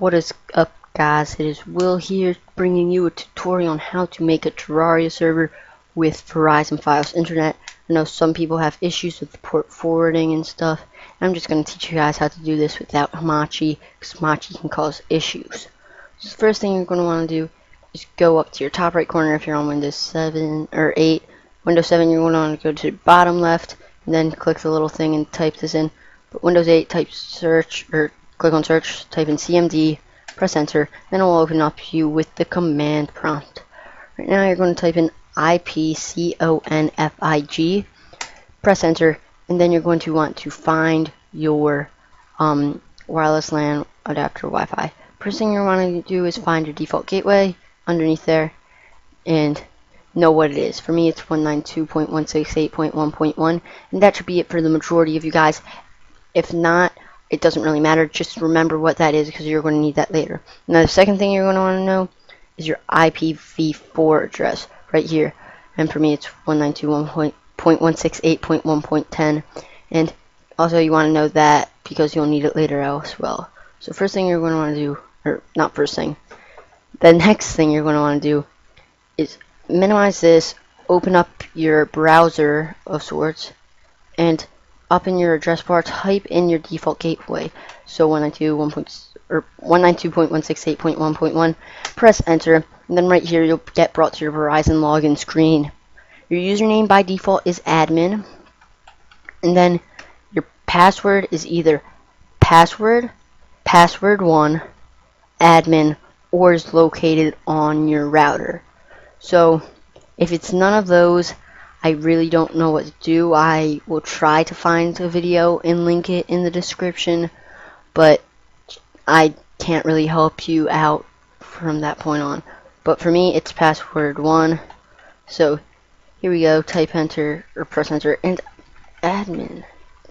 What is up, guys? It is Will here, bringing you a tutorial on how to make a Terraria server with Verizon Fios internet. I know some people have issues with port forwarding and stuff, and I'm just going to teach you guys how to do this without Hamachi, because Hamachi can cause issues. So the first thing you're going to want to do is go up to your top right corner if you're on Windows 7 or 8. Windows 7, you're going to want to go to the bottom left, and then click the little thing and type this in. But Windows 8, type search, or click on search, type in CMD, press enter, then it will open up you with the command prompt. Right now you're going to type in IPCONFIG, press enter, and then you're going to want to find your wireless LAN adapter Wi-Fi. First thing you're wanting to do is find your default gateway underneath there and know what it is. For me it's 192.168.1.1, and that should be it for the majority of you guys. If not, it doesn't really matter. Just remember what that is because you're going to need that later. Now the second thing you're going to want to know is your IPv4 address right here. And for me it's 192.168.1.10. And also you want to know that because you'll need it later as well. So first thing you're going to want to do, or not first thing, the next thing you're going to want to do is minimize this, open up your browser of sorts, and up in your address bar, type in your default gateway. So 192.168.1.1. Press enter, and then right here you'll get brought to your Verizon login screen. Your username by default is admin, and then your password is either password, password1, admin, or is located on your router. So if it's none of those, I really don't know what to do. I will try to find a video and link it in the description, but I can't really help you out from that point on. But for me, it's password 1. So here we go. Type enter or press enter, and admin.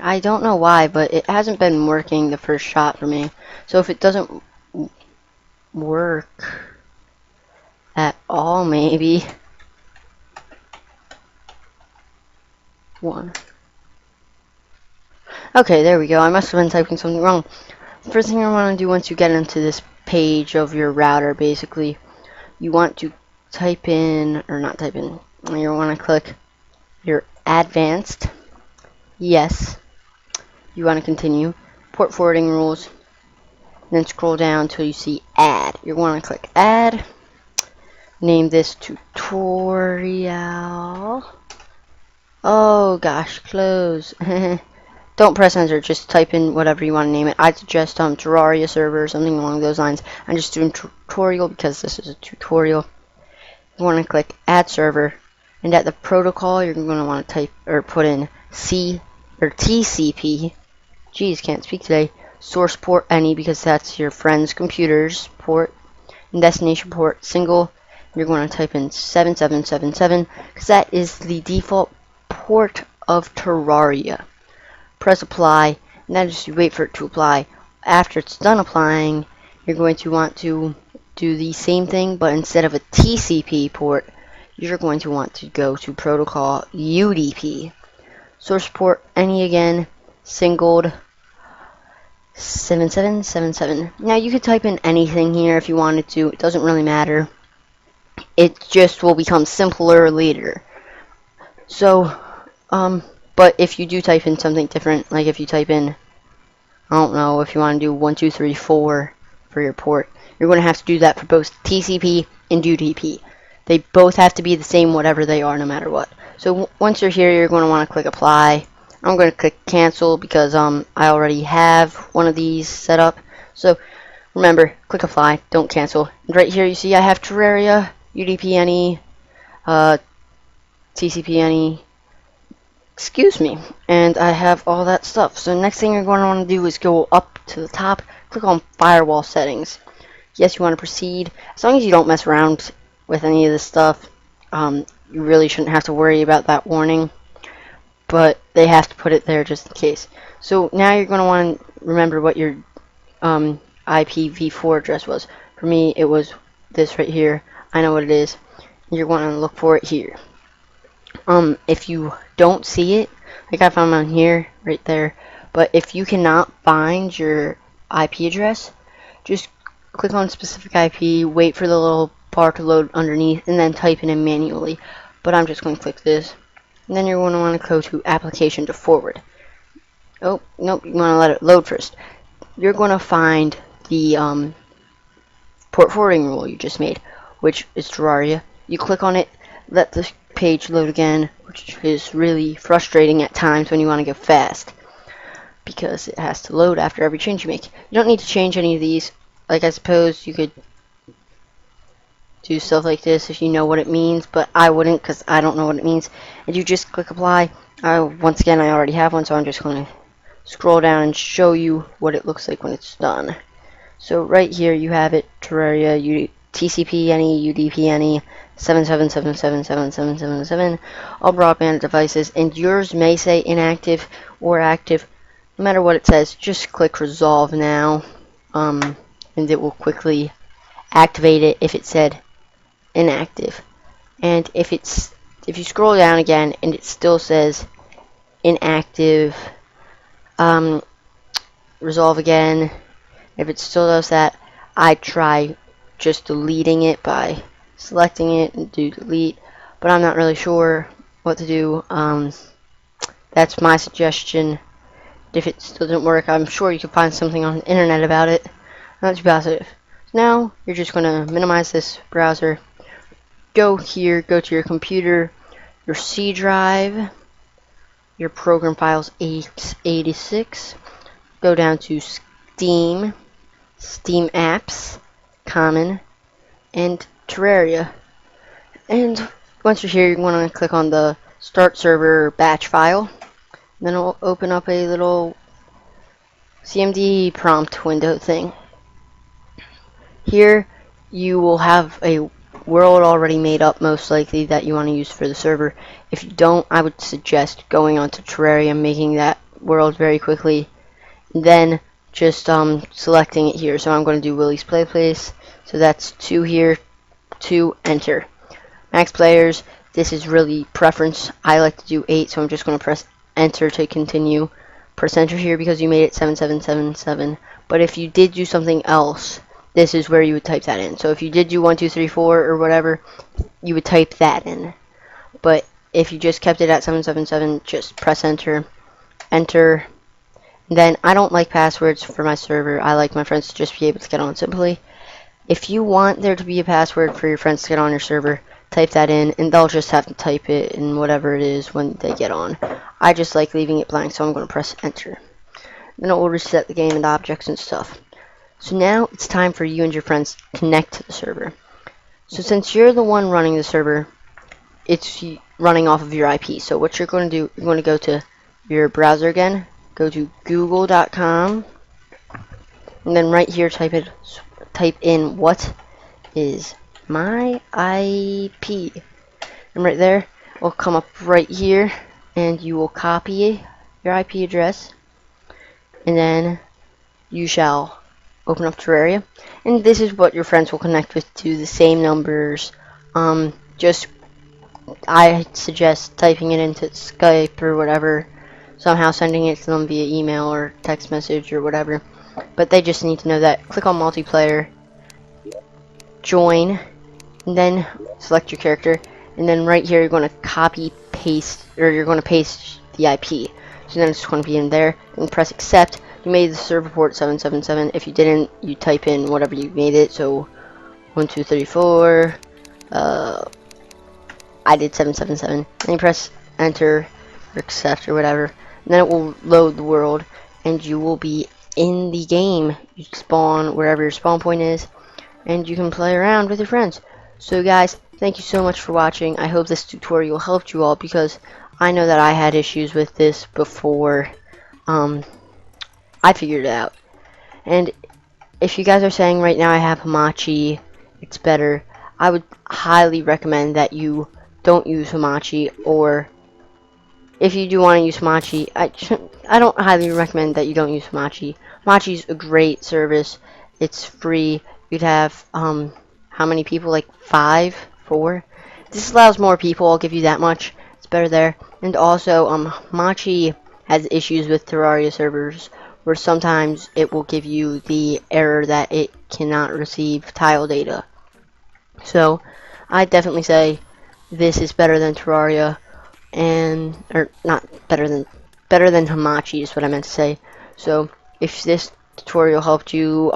I don't know why, but it hasn't been working the first shot for me. So if it doesn't work at all, maybe 1. Okay, there we go. I must have been typing something wrong. The first thing you want to do once you get into this page of your router, basically, you want to type in, or not type in, you want to click your advanced, yes, you want to continue, port forwarding rules, then scroll down until you see add. You want to click add, name this tutorial. Oh gosh, close. Don't press enter, just type in whatever you want to name it. I'd suggest Terraria server or something along those lines. I'm just doing tutorial because this is a tutorial. You want to click add server, and at the protocol you're going to want to type or put in C or TCP. Geez, can't speak today. Source port any because that's your friend's computer's port, and destination port single. You're going to type in 7777 because that is the default port of Terraria. Press apply, and then just wait for it to apply. After it's done applying, you're going to want to do the same thing, but instead of a TCP port, you're going to want to go to protocol UDP. Source port any again, singled 7777. Now you could type in anything here if you wanted to. It doesn't really matter. It just will become simpler later. So, but if you do type in something different, like if you type in, I don't know, if you want to do 1234 for your port, you're going to have to do that for both TCP and UDP. They both have to be the same, whatever they are, no matter what. So once you're here, you're going to want to click apply. I'm going to click cancel because I already have one of these set up. So remember, click apply, don't cancel. And right here you see I have Terraria, UDP any, TCP any, excuse me, and I have all that stuff. So next thing you're going to want to do is go up to the top, click on firewall settings. Yes, you want to proceed. As long as you don't mess around with any of this stuff, you really shouldn't have to worry about that warning, but they have to put it there just in case. So now you're going to want to remember what your IPv4 address was. For me, it was this right here. I know what it is. You're going to look for it here. If you don't see it, like I found mine here, right there, but if you cannot find your IP address, just click on specific IP, wait for the little bar to load underneath, and then type it in manually. But I'm just going to click this. And then you're going to want to go to application to forward. Oh, nope, you want to let it load first. You're going to find the port forwarding rule you just made, which is Terraria. You click on it, let the page load again, which is really frustrating at times when you want to go fast, because it has to load after every change you make. You don't need to change any of these. Like, I suppose you could do stuff like this if you know what it means, but I wouldn't, because I don't know what it means. And you just click apply. Once again, I already have one, so I'm just going to scroll down and show you what it looks like when it's done. So right here you have it, Terraria, TCP any, UDP any, 77777777, all broadband devices, and yours may say inactive or active. No matter what it says, just click resolve now, and it will quickly activate it if it said inactive. And if you scroll down again and it still says inactive, resolve again. If it still does that, I try just deleting it by selecting it and do delete, but I'm not really sure what to do. That's my suggestion. If it still doesn't work, I'm sure you can find something on the internet about it. Not too positive. Now you're just going to minimize this browser. Go here, go to your computer, your C drive, your program files 86. Go down to Steam, Steam apps, common, and Terraria. And once you're here, you want to click on the start server batch file. Then it'll open up a little CMD prompt window thing. Here you will have a world already made up, most likely, that you want to use for the server. If you don't, I would suggest going onto Terraria and making that world very quickly. Then just selecting it here. So I'm going to do Willie's Play Place. So that's 2 here, 2, enter. Max players, this is really preference. I like to do 8, so I'm just going to press enter to continue. Press enter here because you made it 7777. But if you did do something else, this is where you would type that in. So if you did do 1, 2, 3, 4 or whatever, you would type that in. But if you just kept it at 777, just press enter. Enter. Then I don't like passwords for my server. I like my friends to just be able to get on simply. If you want there to be a password for your friends to get on your server, type that in, and they'll just have to type it in whatever it is when they get on. I just like leaving it blank, so I'm going to press enter. Then it will reset the game and the objects and stuff. So now it's time for you and your friends to connect to the server. So since you're the one running the server, it's running off of your IP. So what you're going to do, you're going to go to your browser again, go to google.com, and then right here type in what is my IP, and right there it will come up right here, and you will copy your IP address, and then you shall open up Terraria, and this is what your friends will connect with, to the same numbers. I suggest typing it into Skype or whatever, somehow sending it to them via email or text message or whatever. But they just need to know that. Click on multiplayer, join, and then select your character, and then right here you're going to copy paste, or you're going to paste the IP. So then it's going to be in there, and press accept. You made the server port 777. If you didn't, you type in whatever you made it. So 1, 2, 3, 4. I did 777. Then you press enter or accept or whatever, and then it will load the world, and you will be in the game. You spawn wherever your spawn point is, and you can play around with your friends. So guys, thank you so much for watching. I hope this tutorial helped you all, because I know that I had issues with this before I figured it out. And if you guys are saying right now I have Hamachi, it's better, I would highly recommend that you don't use Hamachi, or if you do want to use Hamachi, I don't highly recommend that you don't use Hamachi. Hamachi's a great service. It's free. You'd have how many people? Like 5, 4. This allows more people, I'll give you that much. It's better there. And also Hamachi has issues with Terraria servers where sometimes it will give you the error that it cannot receive tile data. So I definitely say this is better than Terraria, or not better than Hamachi is what I meant to say. So if this tutorial helped you,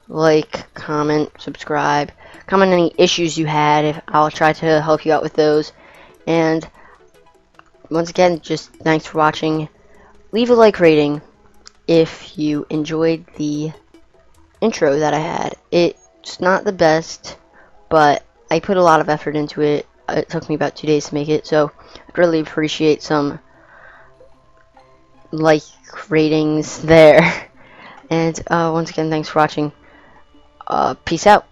like, comment, subscribe, comment any issues you had. If I'll try to help you out with those. And once again, just thanks for watching. Leave a like rating if you enjoyed the intro that I had. It's not the best, but I put a lot of effort into it. It took me about 2 days to make it, so I'd really appreciate some like ratings there. And once again, thanks for watching. Peace out.